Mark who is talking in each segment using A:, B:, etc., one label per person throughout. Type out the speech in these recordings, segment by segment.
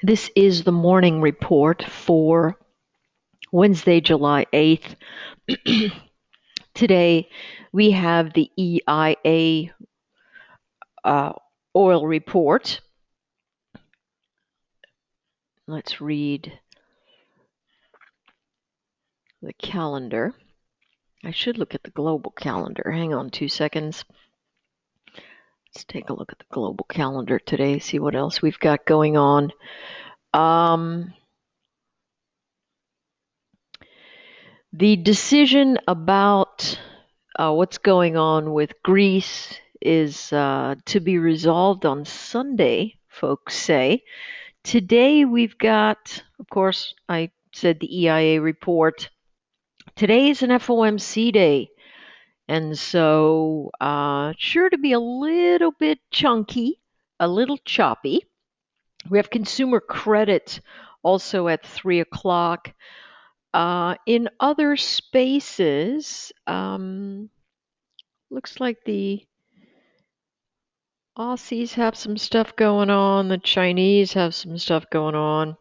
A: This is the morning report for Wednesday, July 8th. Today we have the EIA oil report. Let's read the calendar. I should look at the global calendar. Hang on 2 seconds. Let's take a look at the global calendar today, see what else we've got going on. The decision about what's going on with Greece is to be resolved on Sunday, folks say. Today we've got, of course, I said the EIA report. Today is an FOMC day, and so sure to be a little bit chunky, a little choppy. We have consumer credit also at 3 o'clock. In other spaces, looks like the Aussies have some stuff going on, the Chinese have some stuff going on,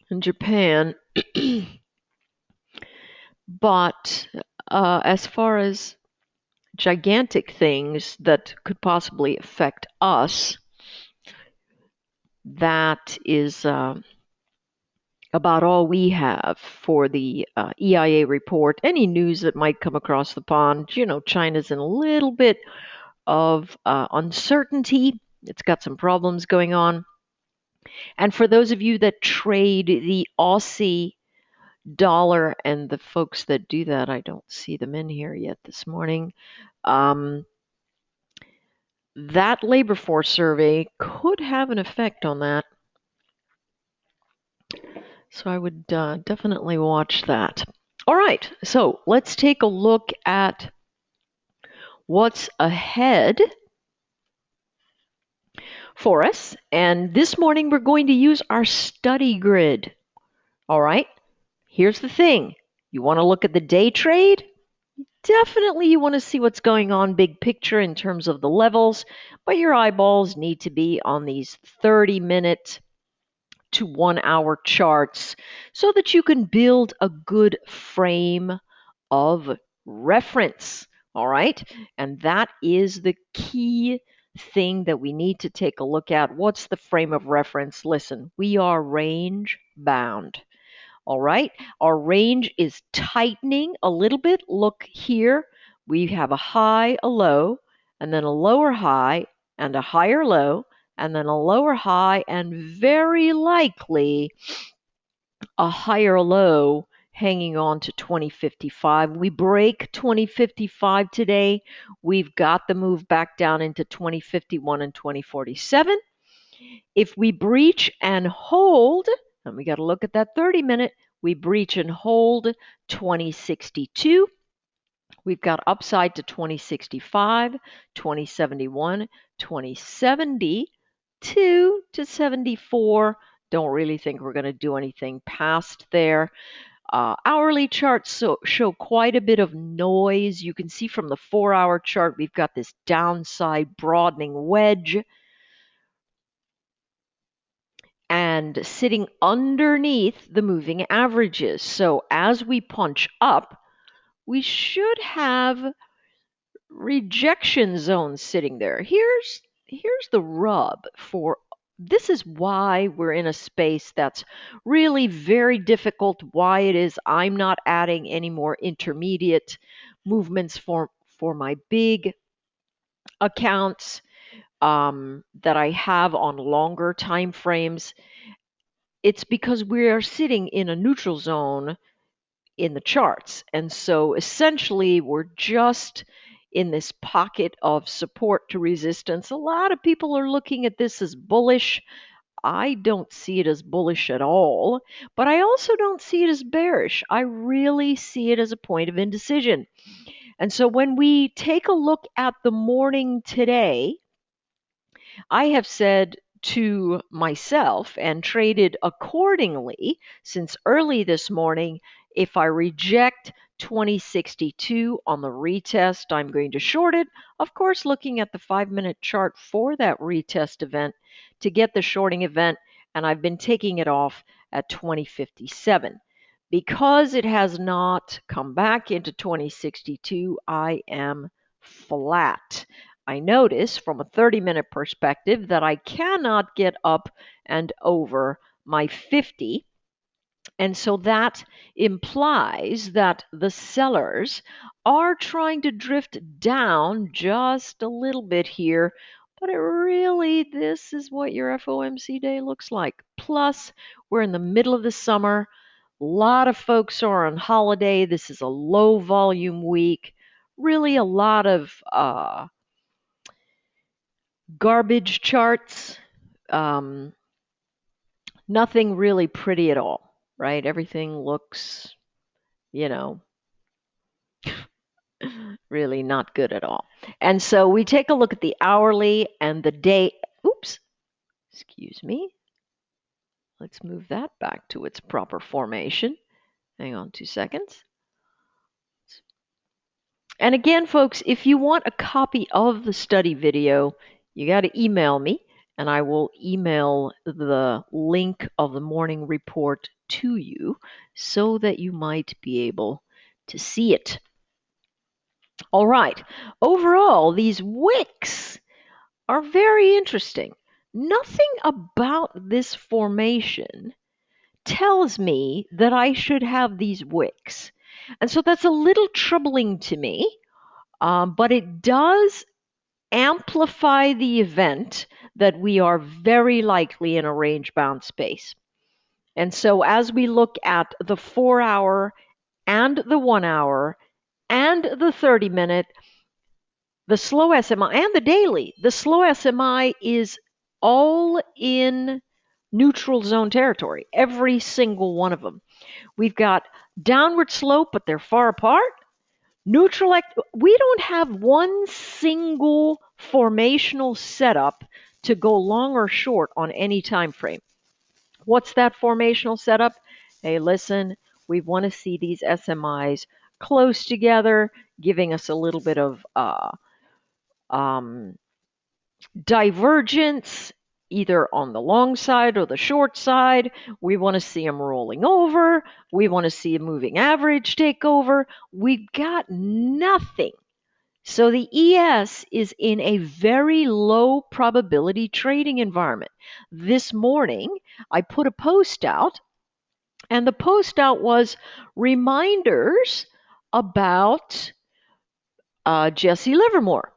A: and Japan. But as far as gigantic things that could possibly affect us, that is about all we have for the EIA report. Any news that might come across the pond, China's in a little bit of uncertainty. It's got some problems going on. And for those of you that trade the Aussie dollar, and the folks that do that, I don't see them in here yet this morning. That labor force survey could have an effect on that. So I would definitely watch that. All right, so let's take a look at what's ahead for us. And this morning we're going to use our study grid. All right, here's the thing. You want to look at the day trade? Definitely you want to see what's going on big picture in terms of the levels, but your eyeballs need to be on these 30-minute to 1 hour charts so that you can build a good frame of reference. All right. And that is the key thing that we need to take a look at. What's the frame of reference? Listen, we are range bound. All right. Our range is tightening a little bit. Look here. We have a high, a low, and then a lower high and a higher low, and then a lower high, and very likely a higher low hanging on to 2055. We break 2055 today. We've got the move back down into 2051 and 2047. If we breach and hold, and we got to look at that 30-minute, we breach and hold 2062. We've got upside to 2065, 2071, 2072 to 74. Don't really think we're going to do anything past there. Hourly charts show quite a bit of noise. You can see from the 4-hour chart, we've got this downside broadening wedge and sitting underneath the moving averages. So as we punch up, we should have rejection zones sitting there. Here's the rub for this is why we're in a space that's really very difficult, why it is I'm not adding any more intermediate movements for my big accounts that I have on longer time frames. It's because we are sitting in a neutral zone in the charts. And so essentially, we're just in this pocket of support to resistance. A lot of people are looking at this as bullish. I don't see it as bullish at all, but I also don't see it as bearish. I really see it as a point of indecision. And so when we take a look at the morning today, I have said to myself and traded accordingly since early this morning. If I reject 2062 on the retest, I'm going to short it. Of course, looking at the 5-minute chart for that retest event to get the shorting event, and I've been taking it off at 2057. Because it has not come back into 2062, I am flat. I notice from a 30-minute perspective that I cannot get up and over my 50. And so that implies that the sellers are trying to drift down just a little bit here. But this is what your FOMC day looks like. Plus, we're in the middle of the summer. A lot of folks are on holiday. This is a low volume week. Really, a lot of garbage charts. Nothing really pretty at all, right? Everything looks, you know, really not good at all. And so we take a look at the hourly and the day. Oops, excuse me. Let's move that back to its proper formation. Hang on 2 seconds. And again, folks, if you want a copy of the study video, you got to email me, and I will email the link of the morning report to you so that you might be able to see it. All right. Overall, these wicks are very interesting. Nothing about this formation tells me that I should have these wicks. And so that's a little troubling to me, but it does amplify the event that we are very likely in a range-bound space. And so as we look at the 4-hour and the 1-hour and the 30-minute, the slow SMI and the daily, the slow SMI is all in neutral zone territory, every single one of them. We've got downward slope, but they're far apart. Neutral, we don't have one single formational setup to go long or short on any time frame. What's that formational setup? Hey, listen, we want to see these SMIs close together, giving us a little bit of divergence, either on the long side or the short side. We want to see them rolling over. We want to see a moving average take over. We've got nothing. So the ES is in a very low probability trading environment. This morning, I put a post out, and the post out was reminders about Jesse Livermore,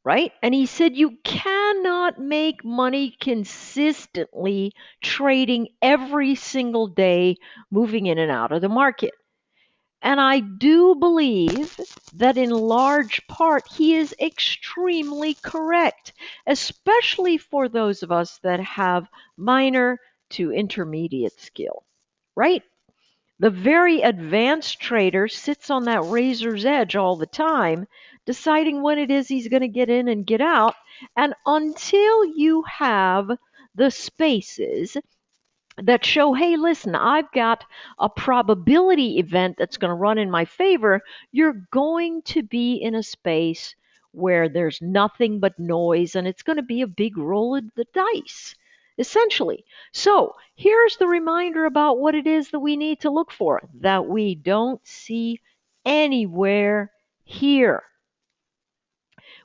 A: right? And he said you cannot make money consistently trading every single day, moving in and out of the market. And I do believe that in large part he is extremely correct, especially for those of us that have minor to intermediate skill, right? The very advanced trader sits on that razor's edge all the time, deciding when it is he's going to get in and get out. And until you have the spaces that show, hey, listen, I've got a probability event that's going to run in my favor, you're going to be in a space where there's nothing but noise, and it's going to be a big roll of the dice, essentially. So here's the reminder about what it is that we need to look for that we don't see anywhere here.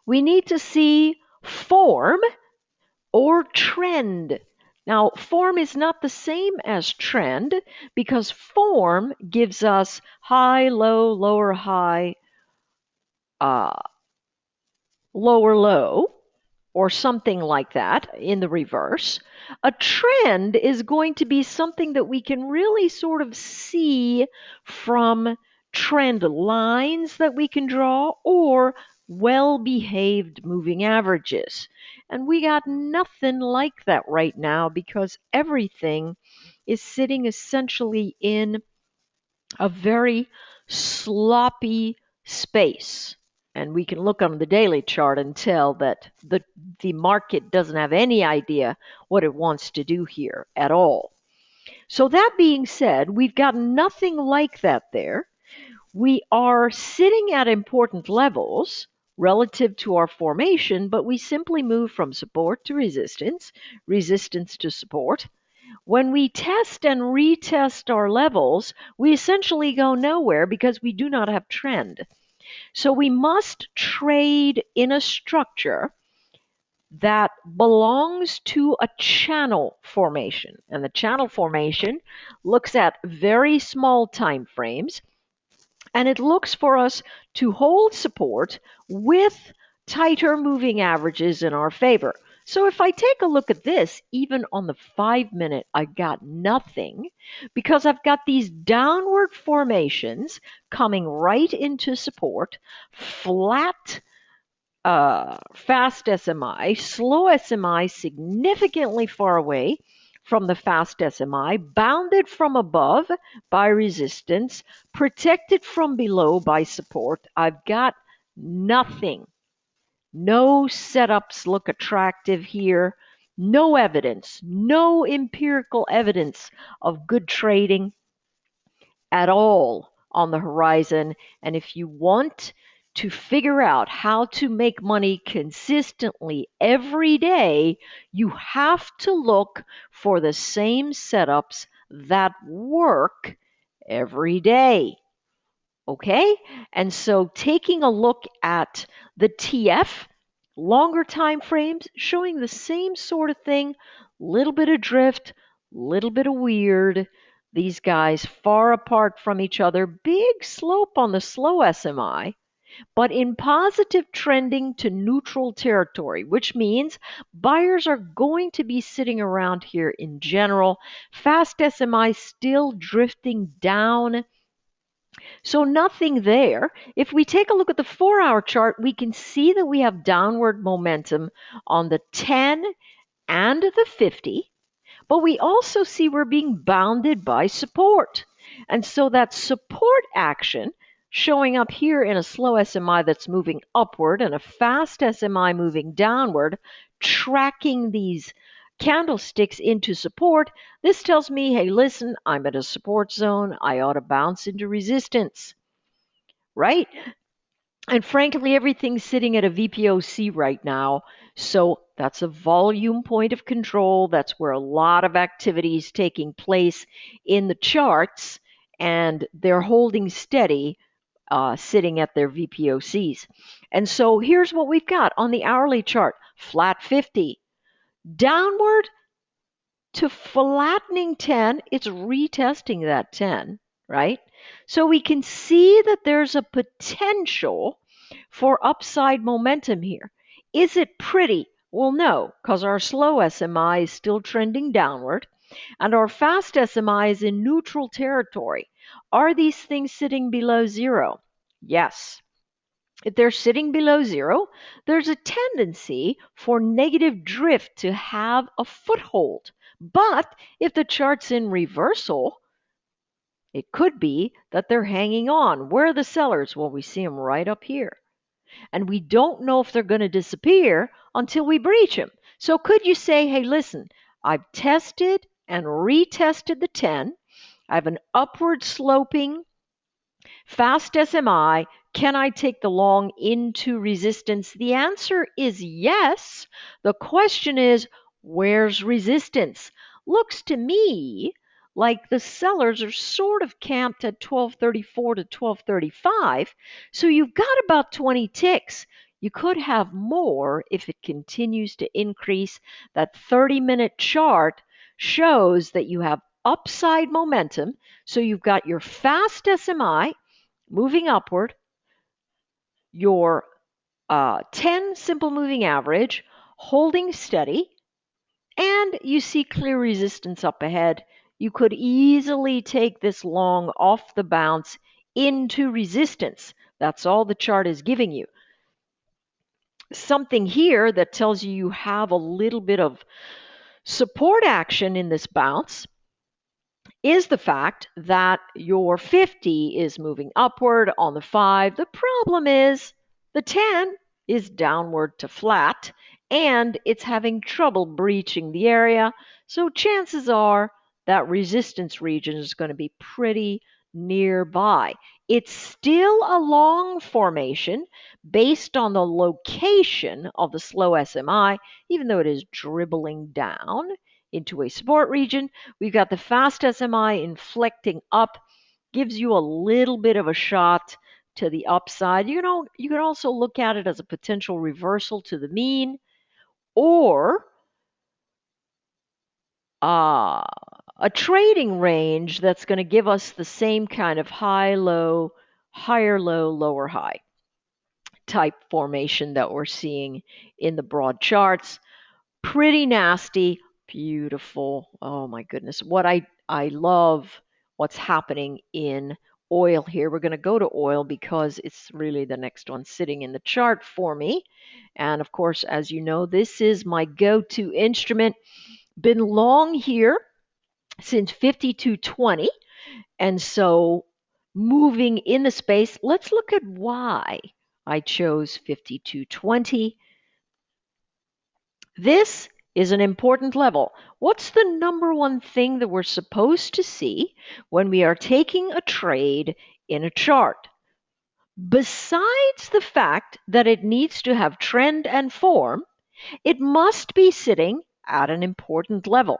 A: We need to see form or trend. Now, form is not the same as trend because form gives us high, low, lower, high, lower, low, or something like that in the reverse. A trend is going to be something that we can really sort of see from trend lines that we can draw or well-behaved moving averages. And we got nothing like that right now because everything is sitting essentially in a very sloppy space. And we can look on the daily chart and tell that the market doesn't have any idea what it wants to do here at all. So that being said, we've got nothing like that there. We are sitting at important levels relative to our formation, but we simply move from support to resistance, resistance to support. When we test and retest our levels, we essentially go nowhere because we do not have trend. So we must trade in a structure that belongs to a channel formation. And the channel formation looks at very small time frames, and it looks for us to hold support with tighter moving averages in our favor. So if I take a look at this, even on the 5-minute, I got nothing because I've got these downward formations coming right into support, flat fast SMI, slow SMI significantly far away from the fast SMI, bounded from above by resistance, protected from below by support. I've got nothing. No setups look attractive here. No evidence, no empirical evidence of good trading at all on the horizon. And if you want to figure out how to make money consistently every day, you have to look for the same setups that work every day. Okay? And so taking a look at the TF, longer time frames, showing the same sort of thing, little bit of drift, little bit of weird. These guys far apart from each other, big slope on the slow SMI, but in positive trending to neutral territory, which means buyers are going to be sitting around here in general. Fast SMI still drifting down. So nothing there. If we take a look at the 4-hour chart, we can see that we have downward momentum on the 10 and the 50, but we also see we're being bounded by support. And so that support action showing up here in a slow SMI that's moving upward and a fast SMI moving downward, tracking these candlesticks into support, this tells me, hey, listen, I'm at a support zone. I ought to bounce into resistance, right? And frankly, everything's sitting at a VPOC right now. So that's a volume point of control. That's where a lot of activity is taking place in the charts, and they're holding steady, sitting at their VPOCs. And so here's what we've got on the hourly chart: flat 50, downward to flattening 10. It's retesting that 10, right? So we can see that there's a potential for upside momentum here. Is it pretty? Well, no, because our slow SMI is still trending downward and our fast SMI is in neutral territory. Are these things sitting below zero? Yes. If they're sitting below zero, there's a tendency for negative drift to have a foothold. But if the chart's in reversal, it could be that they're hanging on. Where are the sellers? Well, we see them right up here. And we don't know if they're going to disappear until we breach them. So could you say, hey, listen, I've tested and retested the 10. I have an upward sloping fast SMI. Can I take the long into resistance? The answer is yes. The question is, where's resistance? Looks to me like the sellers are sort of camped at 1234 to 1235. So you've got about 20 ticks. You could have more if it continues to increase. That 30-minute chart shows that you have upside momentum. So you've got your fast SMI moving upward, your 10 simple moving average holding steady, and you see clear resistance up ahead. You could easily take this long off the bounce into resistance. That's all the chart is giving you. Something here that tells you have a little bit of support action in this bounce is the fact that your 50 is moving upward on the 5. The problem is the 10 is downward to flat and it's having trouble breaching the area. So chances are that resistance region is going to be pretty nearby. It's still a long formation based on the location of the slow SMI, even though it is dribbling down. into a support region. We've got the fast SMI inflecting up, gives you a little bit of a shot to the upside. You can also look at it as a potential reversal to the mean, or a trading range that's going to give us the same kind of high, low, higher low, lower high type formation that we're seeing in the broad charts. Pretty nasty, beautiful. Oh my goodness. I love what's happening in oil here. We're going to go to oil because it's really the next one sitting in the chart for me. And of course, as you know, this is my go-to instrument. Been long here since 5220. And so moving in the space, let's look at why I chose 5220. This is an important level. What's the number one thing that we're supposed to see when we are taking a trade in a chart? Besides the fact that it needs to have trend and form, it must be sitting at an important level.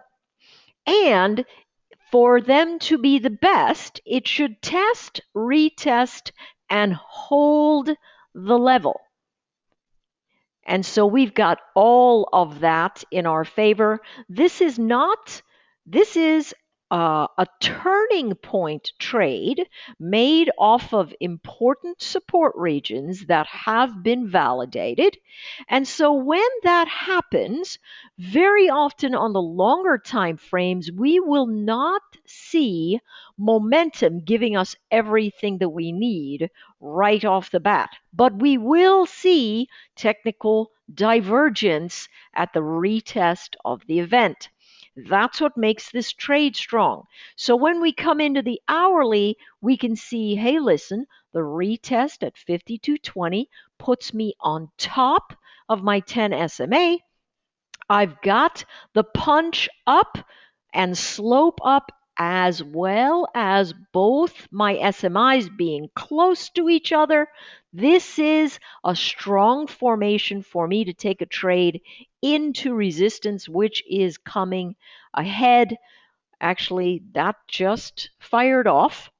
A: And for them to be the best, it should test, retest, and hold the level. And so we've got all of that in our favor. This is a turning point trade made off of important support regions that have been validated. And so when that happens, very often on the longer time frames, we will not see momentum giving us everything that we need right off the bat. But we will see technical divergence at the retest of the event. That's what makes this trade strong. So when we come into the hourly, we can see, hey, listen, the retest at 5220 puts me on top of my 10 SMA. I've got the punch up and slope up, as well as both my SMIs being close to each other. This is a strong formation for me to take a trade into resistance, which is coming ahead. Actually, that just fired off.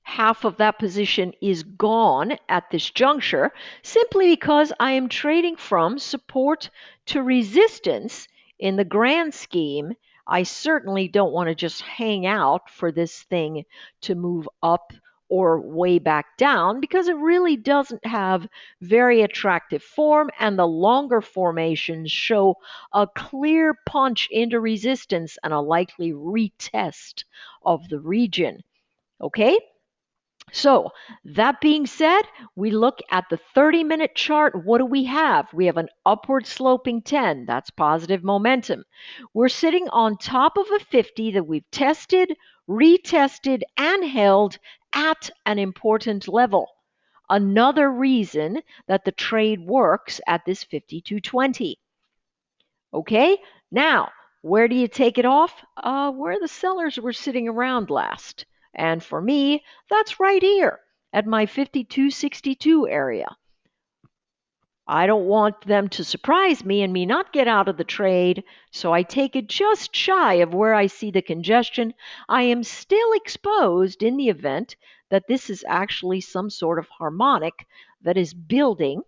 A: Half of that position is gone at this juncture simply because I am trading from support to resistance. In the grand scheme, I certainly don't want to just hang out for this thing to move up or way back down, because it really doesn't have very attractive form, and the longer formations show a clear punch into resistance and a likely retest of the region. Okay? So, that being said, we look at the 30-minute chart. What do we have? We have an upward sloping 10. That's positive momentum. We're sitting on top of a 50 that we've tested, retested, and held at an important level. Another reason that the trade works at this 5220. Okay, now, where do you take it off? Where the sellers were sitting around last. And for me, that's right here at my 52.62 area. I don't want them to surprise me and me not get out of the trade, so I take it just shy of where I see the congestion. I am still exposed in the event that this is actually some sort of harmonic that is building,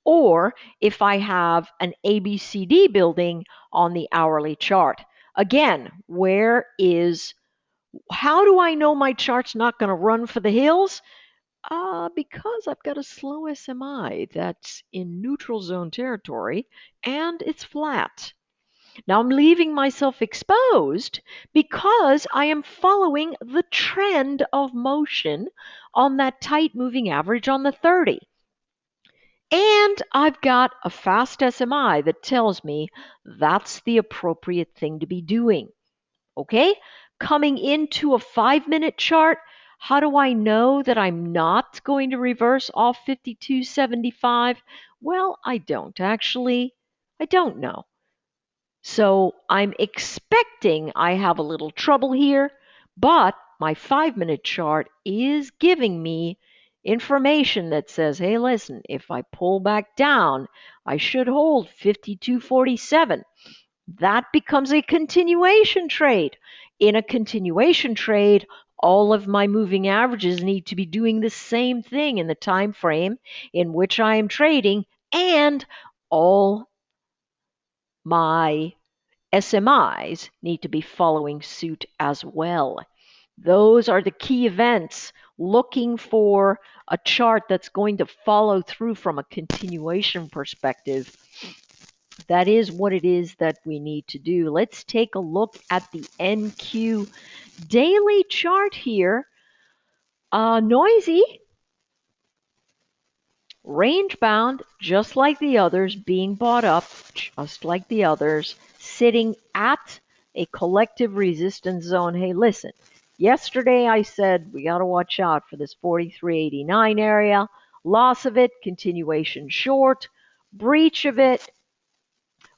A: or if I have an ABCD building on the hourly chart. Again, how do I know my chart's not going to run for the hills? Because I've got a slow SMI that's in neutral zone territory and it's flat. Now I'm leaving myself exposed because I am following the trend of motion on that tight moving average on the 30. And I've got a fast SMI that tells me that's the appropriate thing to be doing. Okay? Coming into a 5-minute chart, how do I know that I'm not going to reverse off 52.75? Well, I don't actually. I don't know. So I'm expecting I have a little trouble here, but my 5-minute chart is giving me information that says, hey, listen, if I pull back down, I should hold 52.47. That becomes a continuation trade. In a continuation trade, all of my moving averages need to be doing the same thing in the time frame in which I am trading, and all my SMIs need to be following suit as well. Those are the key events. Looking for a chart that's going to follow through from a continuation perspective. That is what it is that we need to do. Let's take a look at the NQ daily chart here. Noisy, range bound, just like the others, being bought up, just like the others, sitting at a collective resistance zone. Hey, listen, yesterday I said we got to watch out for this 43.89 area. Loss of it, continuation short, breach of it,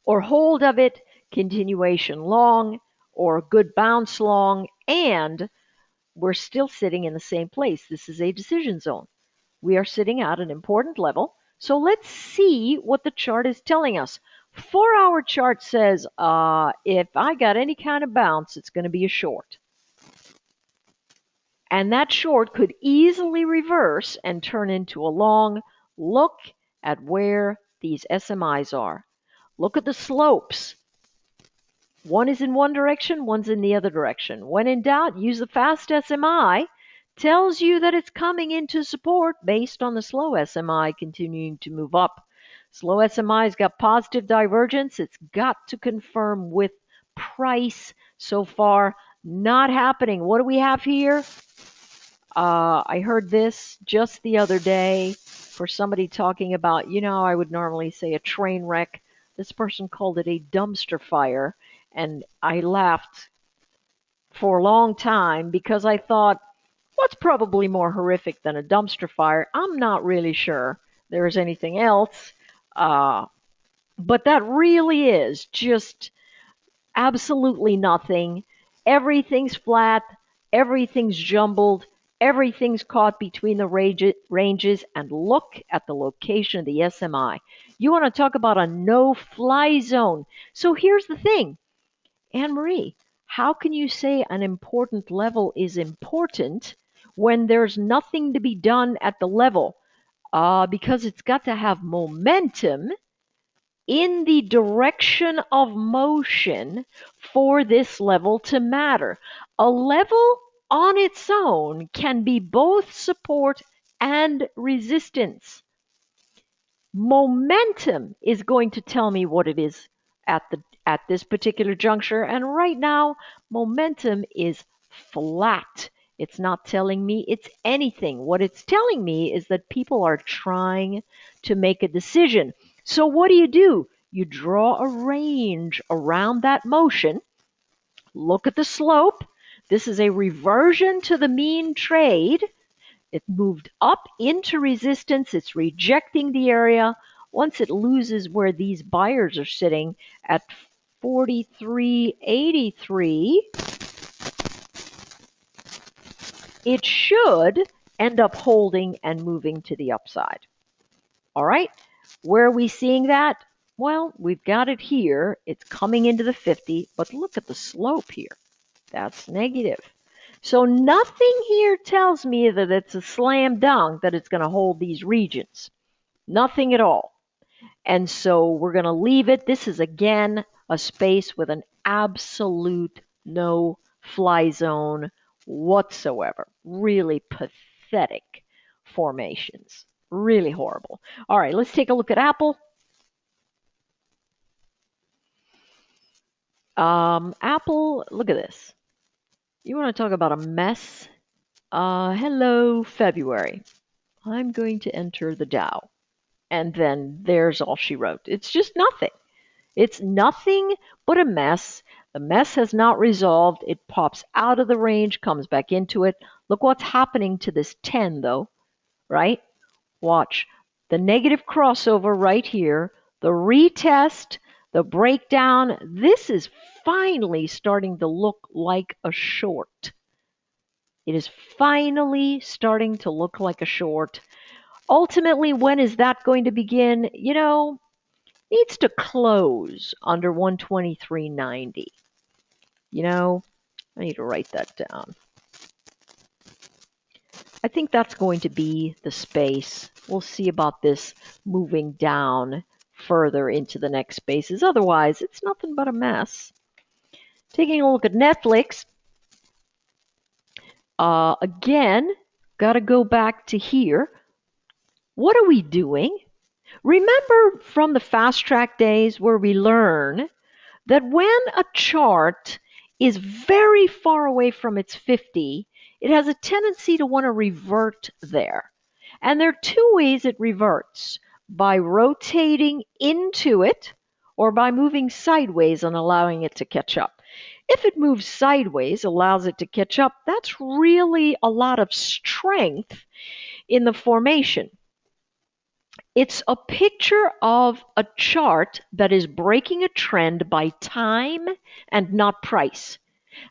A: or hold of it, continuation long, or good bounce long, and we're still sitting in the same place. This is a decision zone. We are sitting at an important level. So let's see what the chart is telling us. 4-hour chart says if I got any kind of bounce, it's going to be a short. And that short could easily reverse and turn into a long. Look at where these SMIs are. Look at the slopes. One is in one direction, one's in the other direction. When in doubt, use the fast SMI. Tells you that it's coming into support based on the slow SMI continuing to move up. Slow SMI's got positive divergence. It's got to confirm with price. So far, not happening. What do we have here? I heard this just the other day for somebody talking about, I would normally say a train wreck. This person called it a dumpster fire. And I laughed for a long time because I thought, what's probably more horrific than a dumpster fire? I'm not really sure there is anything else. But that really is just absolutely nothing. Everything's flat. Everything's jumbled. Everything's caught between the ranges. And look at the location of the SMI. You want to talk about a no-fly zone. So here's the thing. Anne-Marie, how can you say an important level is important when there's nothing to be done at the level? Because it's got to have momentum in the direction of motion for this level to matter. A level on its own can be both support and resistance. Momentum is going to tell me what it is at this particular juncture, and right now momentum is flat. It's not telling me it's anything. What it's telling me is that people are trying to make a decision. So what do? You draw a range around that motion. Look at the slope. This is a reversion to the mean trade. It moved up into resistance. It's rejecting the area. Once it loses where these buyers are sitting at 43.83, it should end up holding and moving to the upside. All right, where are we seeing that? Well, we've got it here. It's coming into the 50, but look at the slope here. That's negative. So nothing here tells me that it's a slam dunk that it's going to hold these regions. Nothing at all. And so we're going to leave it. This is, again, a space with an absolute no-fly zone whatsoever. Really pathetic formations. Really horrible. All right, let's take a look at Apple. Apple, look at this. You want to talk about a mess? Hello, February. I'm going to enter the Dow. And then there's all she wrote. It's just nothing. It's nothing but a mess. The mess has not resolved. It pops out of the range, comes back into it. Look what's happening to this 10, though, right? Watch. The negative crossover right here, the retest, the breakdown. This is finally starting to look like a short. It is finally starting to look like a short. Ultimately, when is that going to begin? Needs to close under 123.90. I need to write that down. I think that's going to be the space. We'll see about this moving down further into the next spaces. Otherwise, it's nothing but a mess. Taking a look at Netflix. Again, got to go back to here. What are we doing? Remember from the fast track days where we learn that when a chart is very far away from its 50, it has a tendency to want to revert there. And there are two ways it reverts: by rotating into it or by moving sideways and allowing it to catch up. If it moves sideways, allows it to catch up, that's really a lot of strength in the formation. It's a picture of a chart that is breaking a trend by time and not price.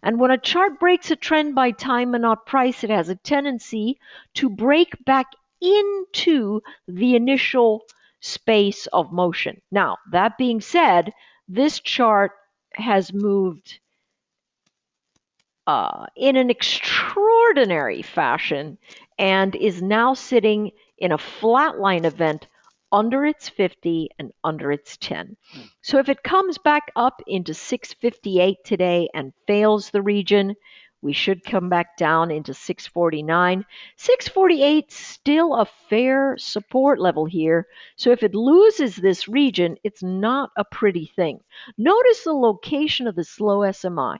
A: And when a chart breaks a trend by time and not price, it has a tendency to break back into the initial space of motion. Now, that being said, this chart has moved in an extraordinary fashion and is now sitting in a flatline event under its 50 and under its 10. So if it comes back up into 658 today and fails the region, we should come back down into 649. 648 still a fair support level here. So if it loses this region, it's not a pretty thing. Notice the location of the slow SMI.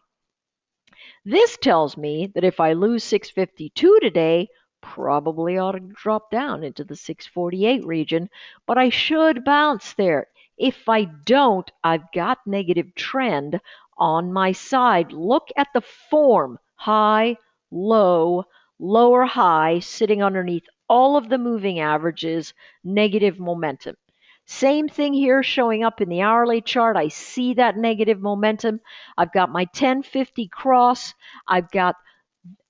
A: This tells me that if I lose 652 today, probably ought to drop down into the 648 region, but I should bounce there. If I don't, I've got negative trend on my side. Look at the form: high, low, lower high, sitting underneath all of the moving averages, negative momentum. Same thing here showing up in the hourly chart. I see that negative momentum. I've got my 1050 cross. I've got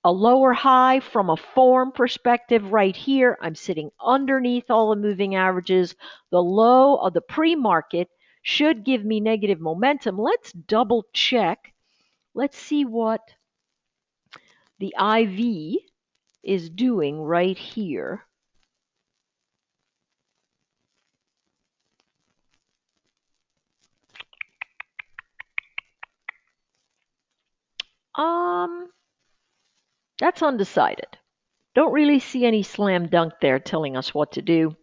A: a lower high from a form perspective right here. I'm sitting underneath all the moving averages. The low of the pre-market should give me negative momentum. Let's double check. Let's see what the IV is doing right here. That's undecided. Don't really see any slam dunk there telling us what to do.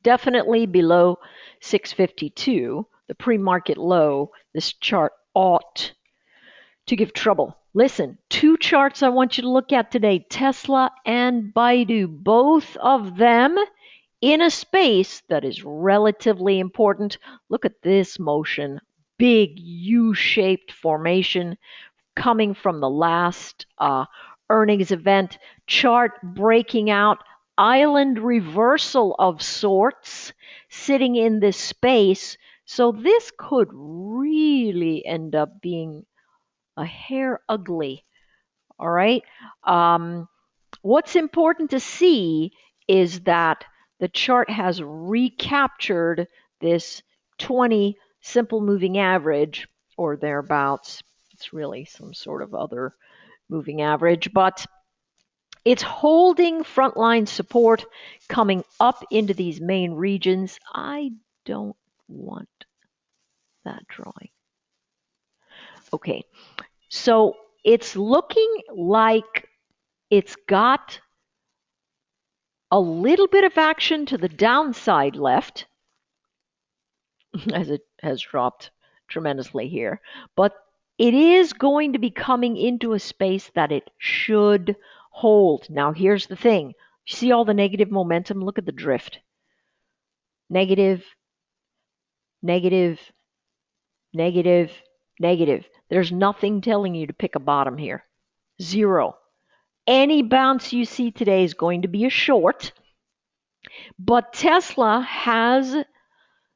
A: Definitely below 652, the pre-market low, this chart ought to give trouble. Listen, two charts I want you to look at today: Tesla and Baidu, both of them in a space that is relatively important. Look at this motion, big U-shaped formation coming from the last earnings event, chart breaking out, island reversal of sorts, sitting in this space. So this could really end up being a hair ugly. All right. What's important to see is that the chart has recaptured this 20 simple moving average or thereabouts. It's really some sort of other moving average, but it's holding frontline support coming up into these main regions. I don't want that drawing. Okay, so it's looking like it's got a little bit of action to the downside left, as it has dropped tremendously here, but it is going to be coming into a space that it should hold. Now, here's the thing. You see all the negative momentum? Look at the drift. Negative, negative, negative, negative. There's nothing telling you to pick a bottom here. Zero. Any bounce you see today is going to be a short, but Tesla has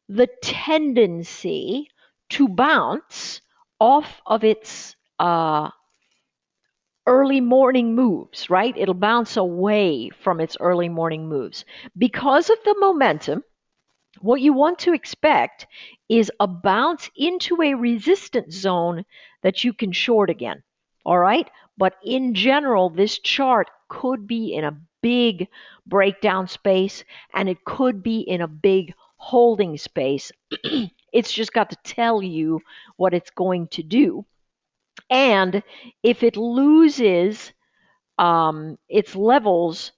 A: the tendency to bounce off of its early morning moves, right? It'll bounce away from its early morning moves. Because of the momentum, what you want to expect is a bounce into a resistance zone that you can short again. All right? But in general, this chart could be in a big breakdown space and it could be in a big holding space. It's just got to tell you what it's going to do. And if it loses its levels,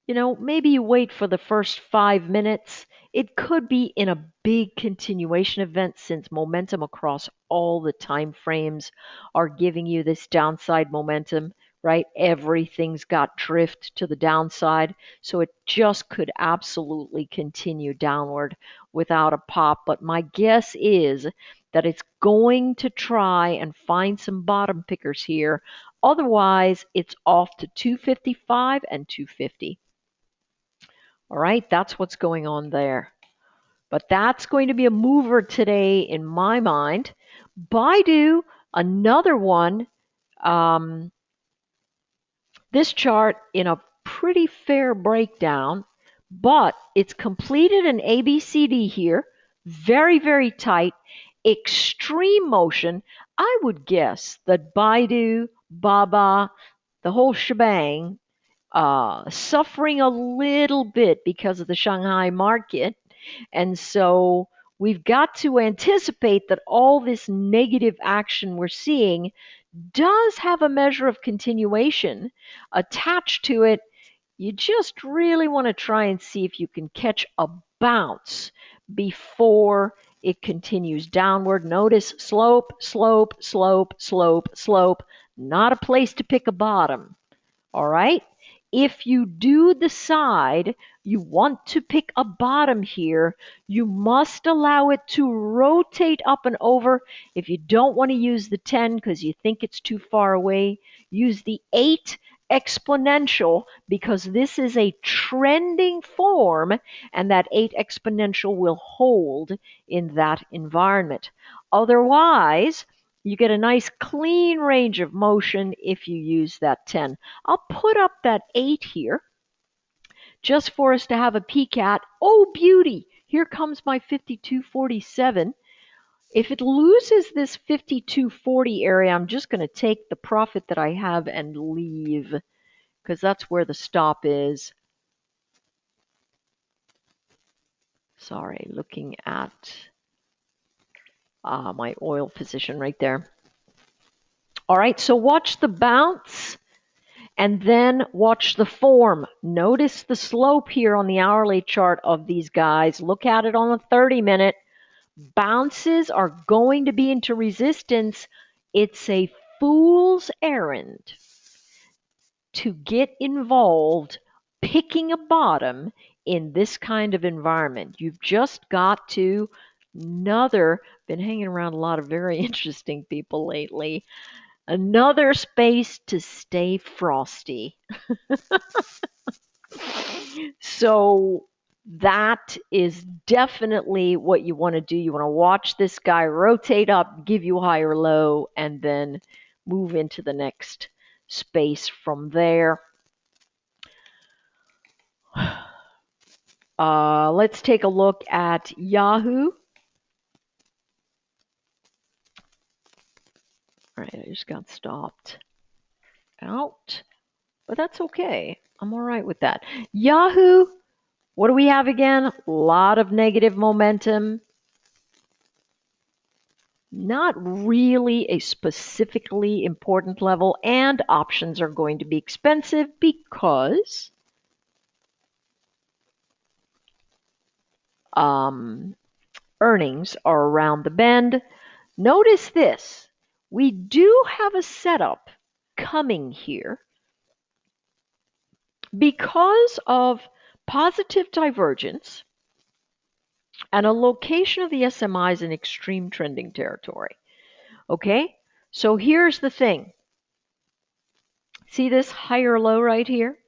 A: maybe you wait for the first 5 minutes. It could be in a big continuation event since momentum across all the time frames are giving you this downside momentum, right? Everything's got drift to the downside. So it just could absolutely continue downward without a pop. But my guess is that it's going to try and find some bottom pickers here. Otherwise, it's off to 255 and 250. All right, that's what's going on there. But that's going to be a mover today in my mind. Baidu, another one. This chart in a pretty fair breakdown, but it's completed an ABCD here. Very, very tight. Extreme motion. I would guess that Baidu, Baba, the whole shebang, suffering a little bit because of the Shanghai market. And so we've got to anticipate that all this negative action we're seeing does have a measure of continuation attached to it. You just really want to try and see if you can catch a bounce before it continues downward. Notice slope, slope, slope, slope, slope. Not a place to pick a bottom. All right? If you do decide you want to pick a bottom here, you must allow it to rotate up and over. If you don't want to use the 10 because you think it's too far away, use the 8 exponential because this is a trending form and that 8 exponential will hold in that environment. Otherwise, you get a nice clean range of motion if you use that 10. I'll put up that 8 here just for us to have a peek at. Oh, beauty! Here comes my 52.47. If it loses this 52.40 area, I'm just going to take the profit that I have and leave because that's where the stop is. Sorry, looking at my oil position right there. All right, so watch the bounce and then watch the form. Notice the slope here on the hourly chart of these guys. Look at it on the 30-minute. Bounces are going to be into resistance. It's a fool's errand to get involved picking a bottom in this kind of environment. You've just got to been hanging around a lot of very interesting people lately. Another space to stay frosty. So that is definitely what you want to do. You want to watch this guy rotate up, give you high or low, and then move into the next space from there. Let's take a look at Yahoo. All right, I just got stopped out, but that's okay. I'm all right with that. Yahoo, what do we have again? A lot of negative momentum. Not really a specifically important level, and options are going to be expensive because earnings are around the bend. Notice this. We do have a setup coming here because of positive divergence and a location of the SMIs in extreme trending territory. Okay, so here's the thing. See this higher low right here?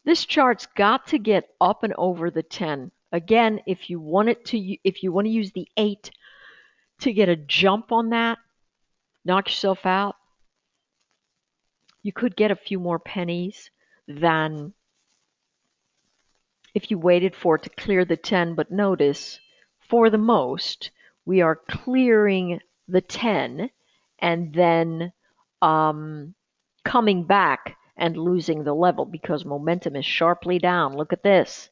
A: This chart's got to get up and over the 10. Again, if you want to use the 8 to get a jump on that, knock yourself out. You could get a few more pennies than if you waited for it to clear the 10, but notice, for the most, we are clearing the 10 and then coming back and losing the level because momentum is sharply down. Look at this.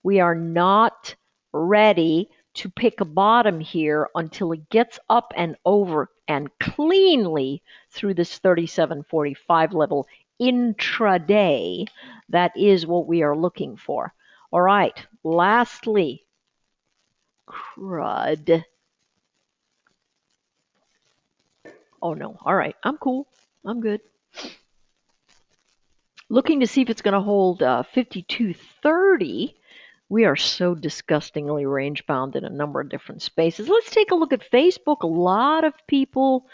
A: We are not ready to pick a bottom here until it gets up and over and cleanly through this 37.45 level intraday. That is what we are looking for. All right, lastly, crud. Oh no, all right, I'm cool. I'm good. Looking to see if it's going to hold 52.30. We are so disgustingly range bound in a number of different spaces. Let's take a look at Facebook. A lot of people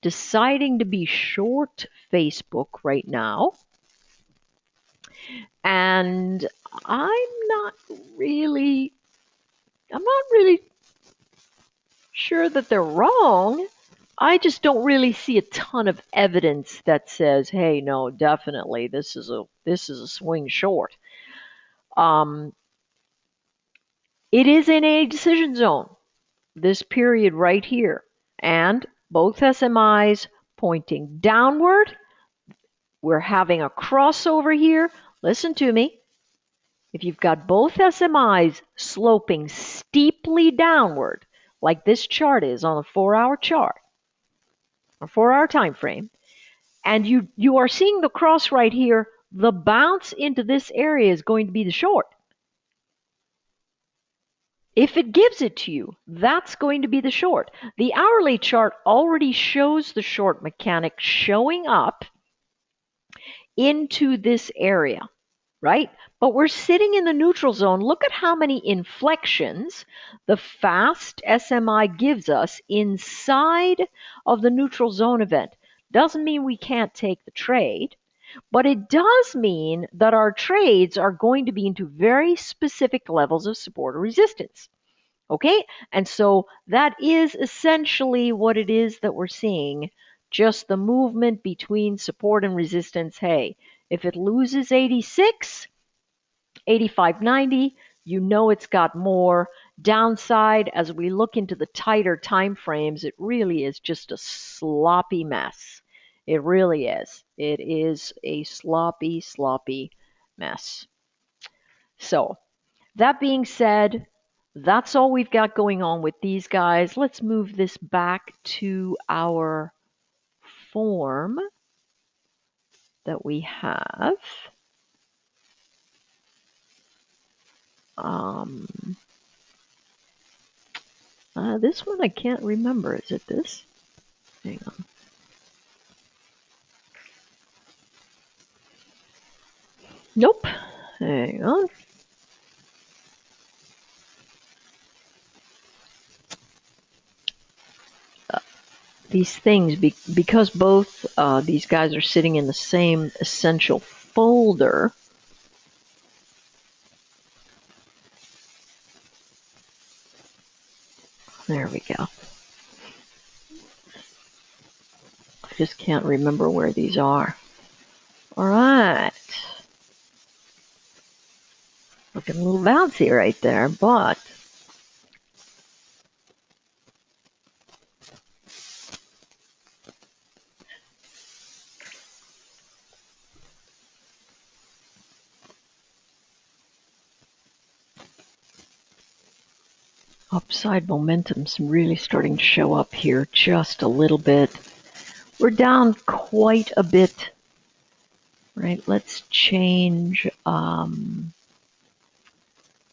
A: deciding to be short Facebook right now. And I'm not really sure that they're wrong. I just don't really see a ton of evidence that says, hey, no, definitely this is a swing short. It is in a decision zone, this period right here, and both SMIs pointing downward. We're having a crossover here. Listen to me. If you've got both SMIs sloping steeply downward, like this chart is on a 4-hour chart, a 4-hour time frame, and you are seeing the cross right here, the bounce into this area is going to be the short. If it gives it to you, that's going to be the short. The hourly chart already shows the short mechanic showing up into this area, right? But we're sitting in the neutral zone. Look at how many inflections the fast SMI gives us inside of the neutral zone event. Doesn't mean we can't take the trade, but it does mean that our trades are going to be into very specific levels of support or resistance. Okay, and so that is essentially what it is that we're seeing, just the movement between support and resistance. Hey, if it loses 86, 85.90, you know it's got more downside. As we look into the tighter time frames, it really is just a sloppy mess. It really is. It is a sloppy, sloppy mess. So, that being said, that's all we've got going on with these guys. Let's move this back to our form that we have. This one I can't remember. Is it this? Hang on. Nope. Hang on. These things, because both these guys are sitting in the same essential folder, there we go. I just can't remember where these are. All right. Looking a little bouncy right there, but upside momentum's really starting to show up here just a little bit. We're down quite a bit. Right, let's change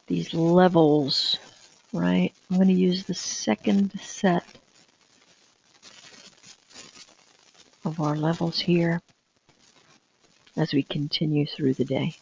A: these levels, right? I'm going to use the second set of our levels here as we continue through the day.